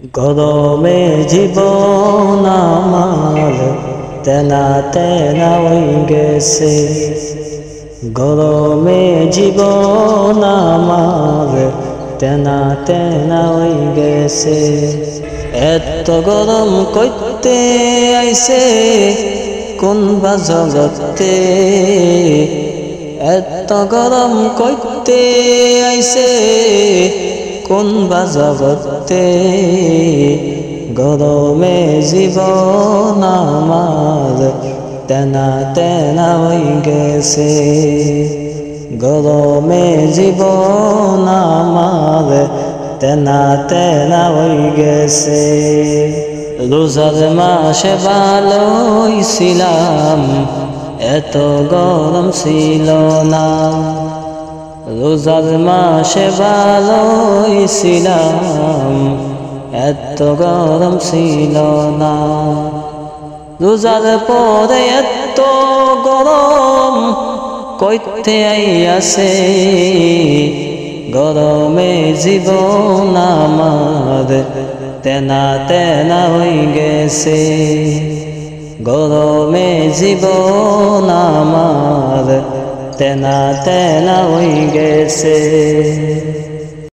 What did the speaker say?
গরমে জীবন আমার তেনা তেনা হয়ে গেছে। গরমে জীবন আমার তেনা তেনা হয়ে গেছে। এত গরম কইতে আইছে কোন বা জগতে, এত গরম কইতে আইছে কোন বা জগতে। গরমে জীবন আমার তেনা তেনা হয়ে গেছে। গরমে জীবন আমার তেনা তেনা হয়ে গেছে। রোজার মাসে ভালোই ছিলাম, এত গরম ছিল না। রোজার মাসে ভালোই ছিলাম, এত গরম ছিল না। রোজার পরে এত গরম কইতে আইয়াছে। গরমে জীবন আমার তেনা তেনা হয়ে গেছে। গরমে জীবন আমার তেনা তেনা হয়ে গেছে।